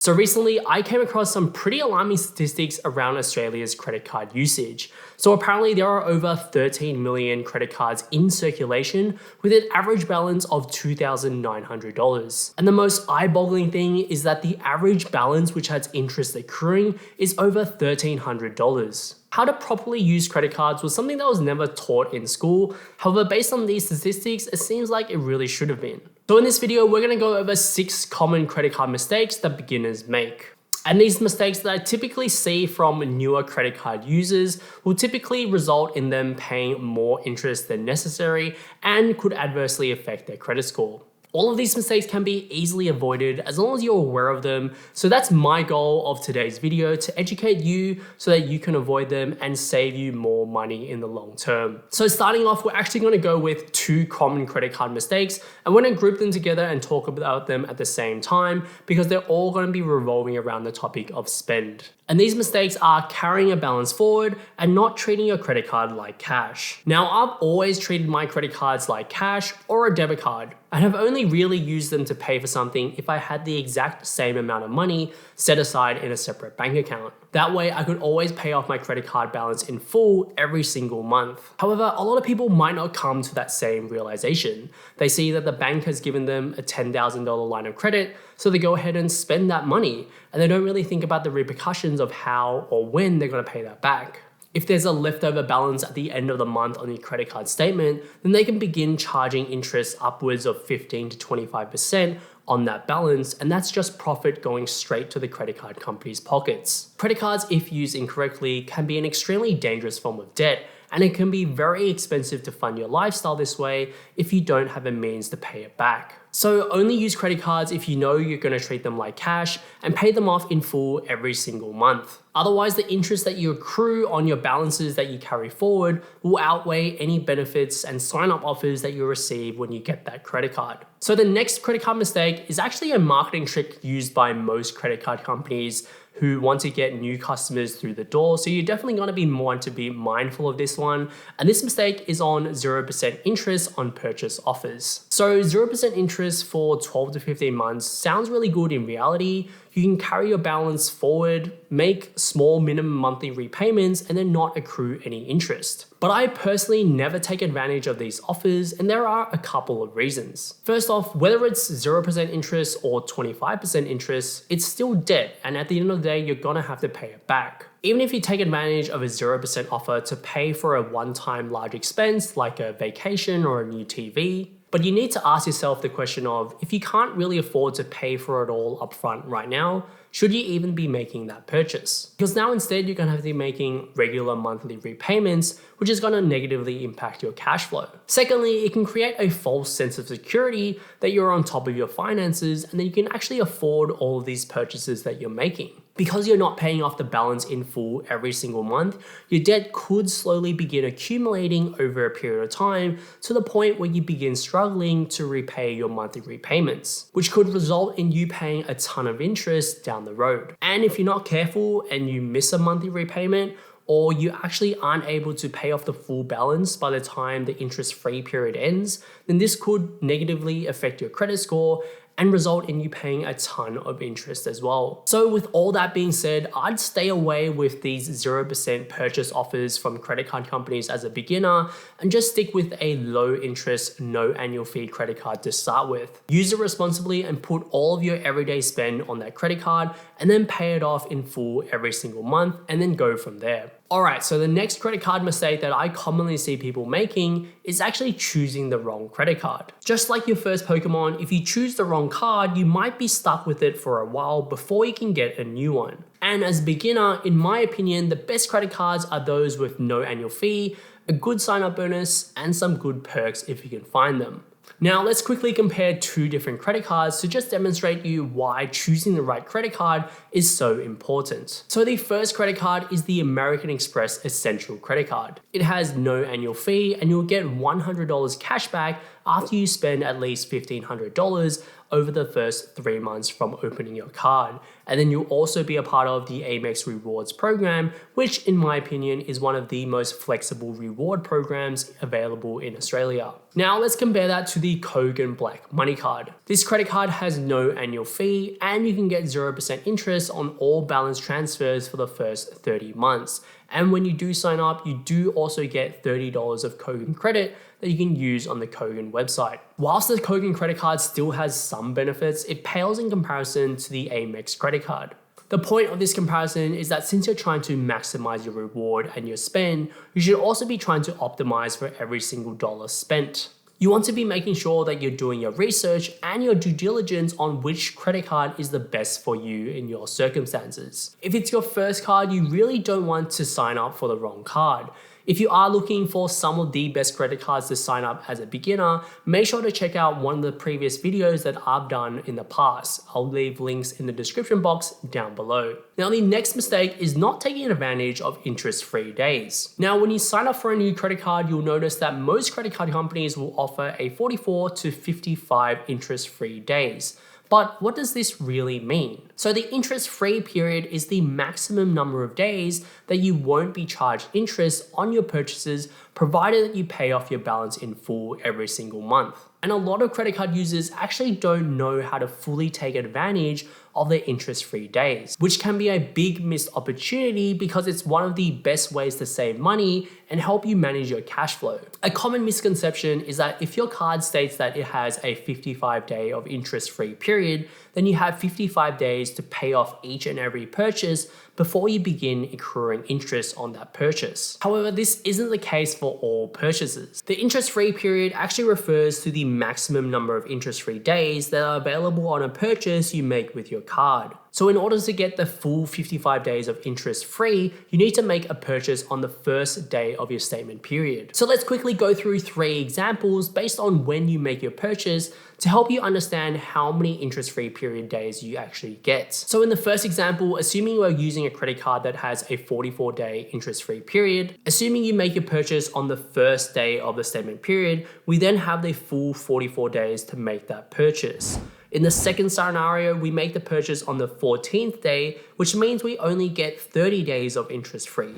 So recently, I came across some pretty alarming statistics around Australia's credit card usage. So apparently there are over 13 million credit cards in circulation with an average balance of $2,900. And the most eye-boggling thing is that the average balance which has interest accruing is over $1,300. How to properly use credit cards was something that was never taught in school. However, based on these statistics, it seems like it really should have been. So in this video, we're going to go over 6 common credit card mistakes that beginners make. And these mistakes that I typically see from newer credit card users will typically result in them paying more interest than necessary and could adversely affect their credit score. All of these mistakes can be easily avoided as long as you're aware of them. So that's my goal of today's video, to educate you so that you can avoid them and save you more money in the long term. So starting off, we're actually going to go with 2 common credit card mistakes, and we're going to group them together and talk about them at the same time because they're all going to be revolving around the topic of spend. And these mistakes are carrying a balance forward and not treating your credit card like cash. Now, I've always treated my credit cards like cash or a debit card, and have only really used them to pay for something if I had the exact same amount of money set aside in a separate bank account. That way, I could always pay off my credit card balance in full every single month. However, a lot of people might not come to that same realization. They see that the bank has given them a $10,000 line of credit, so they go ahead and spend that money, and they don't really think about the repercussions of how or when they're going to pay that back. If there's a leftover balance at the end of the month on your credit card statement, then they can begin charging interest upwards of 15 to 25% on that balance, and that's just profit going straight to the credit card company's pockets. Credit cards, if used incorrectly, can be an extremely dangerous form of debt, and it can be very expensive to fund your lifestyle this way if you don't have a means to pay it back. So only use credit cards if you know you're going to treat them like cash and pay them off in full every single month. Otherwise, the interest that you accrue on your balances that you carry forward will outweigh any benefits and sign-up offers that you receive when you get that credit card. So the next credit card mistake is actually a marketing trick used by most credit card companies who want to get new customers through the door. So you're definitely going to be mindful of this one. And this mistake is on 0% interest on purchase offers. So 0% interest for 12 to 15 months sounds really good in reality. You can carry your balance forward, make small minimum monthly repayments, and then not accrue any interest. But I personally never take advantage of these offers, and there are a couple of reasons. First off, whether it's 0% interest or 25% interest, it's still debt, and at the end of the day, you're gonna have to pay it back. Even if you take advantage of a 0% offer to pay for a one-time large expense like a vacation or a new TV, but you need to ask yourself the question of, if you can't really afford to pay for it all upfront right now, should you even be making that purchase? Because now instead you're gonna have to be making regular monthly repayments, which is gonna negatively impact your cash flow. Secondly, it can create a false sense of security that you're on top of your finances and that you can actually afford all of these purchases that you're making. Because you're not paying off the balance in full every single month, your debt could slowly begin accumulating over a period of time to the point where you begin struggling to repay your monthly repayments, which could result in you paying a ton of interest down the road. And if you're not careful and you miss a monthly repayment, or you actually aren't able to pay off the full balance by the time the interest-free period ends, then this could negatively affect your credit score and result in you paying a ton of interest as well. So with all that being said, I'd stay away with these 0% purchase offers from credit card companies as a beginner and just stick with a low interest, no annual fee credit card to start with. Use it responsibly and put all of your everyday spend on that credit card and then pay it off in full every single month and then go from there. Alright, so the next credit card mistake that I commonly see people making is actually choosing the wrong credit card. Just like your first Pokemon, if you choose the wrong card, you might be stuck with it for a while before you can get a new one. And as a beginner, in my opinion, the best credit cards are those with no annual fee, a good sign-up bonus, and some good perks if you can find them. Now let's quickly compare 2 different credit cards to just demonstrate you why choosing the right credit card is so important. So the first credit card is the American Express Essential Credit Card. It has no annual fee and you'll get $100 cash back after you spend at least $1,500 over the first 3 months from opening your card. And then you'll also be a part of the Amex Rewards program, which in my opinion is one of the most flexible reward programs available in Australia. Now let's compare that to the Kogan Black Money Card. This credit card has no annual fee and you can get 0% interest on all balance transfers for the first 30 months. And when you do sign up, you do also get $30 of Kogan credit that you can use on the Kogan website. Whilst the Kogan credit card still has some benefits, it pales in comparison to the Amex credit card. The point of this comparison is that since you're trying to maximize your reward and your spend, you should also be trying to optimize for every single dollar spent. You want to be making sure that you're doing your research and your due diligence on which credit card is the best for you in your circumstances. If it's your first card, you really don't want to sign up for the wrong card. If you are looking for some of the best credit cards to sign up as a beginner, make sure to check out one of the previous videos that I've done in the past. I'll leave links in the description box down below. Now, the next mistake is not taking advantage of interest-free days. Now, when you sign up for a new credit card, you'll notice that most credit card companies will offer a 44 to 55 interest-free days. But what does this really mean? So the interest-free period is the maximum number of days that you won't be charged interest on your purchases, provided that you pay off your balance in full every single month. And a lot of credit card users actually don't know how to fully take advantage of their interest-free days, which can be a big missed opportunity because it's one of the best ways to save money and help you manage your cash flow. A common misconception is that if your card states that it has a 55-day of interest-free period, then you have 55 days to pay off each and every purchase before you begin accruing interest on that purchase. However, this isn't the case for all purchases. The interest-free period actually refers to the maximum number of interest-free days that are available on a purchase you make with your card. So in order to get the full 55 days of interest free, you need to make a purchase on the first day of your statement period. So let's quickly go through 3 examples based on when you make your purchase to help you understand how many interest-free period days you actually get. So in the first example, assuming you are using a credit card that has a 44-day interest-free period, assuming you make your purchase on the first day of the statement period, we then have the full 44 days to make that purchase. In the second scenario, we make the purchase on the 14th day, which means we only get 30 days of interest free.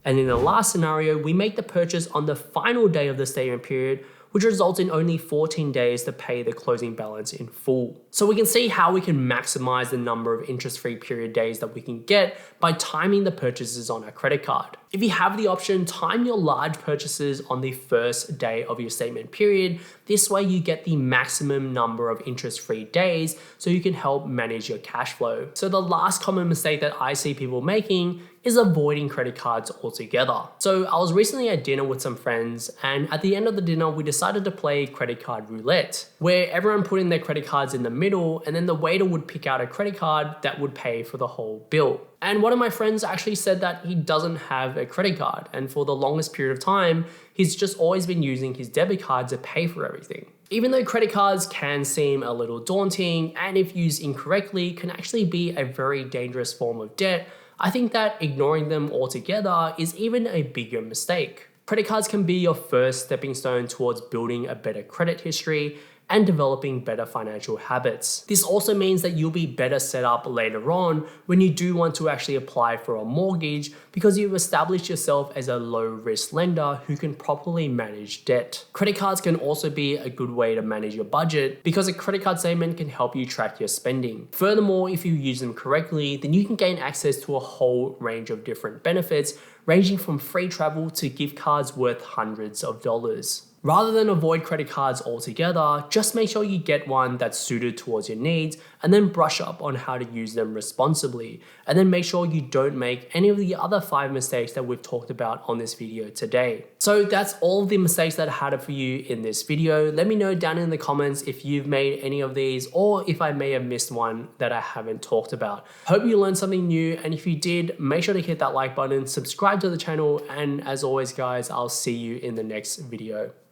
And in the last scenario, we make the purchase on the final day of the statement period, which results in only 14 days to pay the closing balance in full. So we can see how we can maximize the number of interest-free period days that we can get by timing the purchases on our credit card. If you have the option, time your large purchases on the first day of your statement period. This way you get the maximum number of interest-free days so you can help manage your cash flow. So the last common mistake that I see people making is avoiding credit cards altogether. So I was recently at dinner with some friends, and at the end of the dinner, we decided to play credit card roulette, where everyone put in their credit cards in the middle, and then the waiter would pick out a credit card that would pay for the whole bill. And one of my friends actually said that he doesn't have a credit card, and for the longest period of time, he's just always been using his debit card to pay for everything. Even though credit cards can seem a little daunting, and if used incorrectly, can actually be a very dangerous form of debt, I think that ignoring them altogether is even a bigger mistake. Credit cards can be your first stepping stone towards building a better credit history and developing better financial habits. This also means that you'll be better set up later on when you do want to actually apply for a mortgage because you've established yourself as a low-risk lender who can properly manage debt. Credit cards can also be a good way to manage your budget because a credit card statement can help you track your spending. Furthermore, if you use them correctly, then you can gain access to a whole range of different benefits, ranging from free travel to gift cards worth hundreds of dollars. Rather than avoid credit cards altogether, just make sure you get one that's suited towards your needs and then brush up on how to use them responsibly. And then make sure you don't make any of the other 5 mistakes that we've talked about on this video today. So that's all of the mistakes that I had for you in this video. Let me know down in the comments if you've made any of these or if I may have missed one that I haven't talked about. Hope you learned something new, and if you did, make sure to hit that like button, subscribe to the channel, and as always guys, I'll see you in the next video.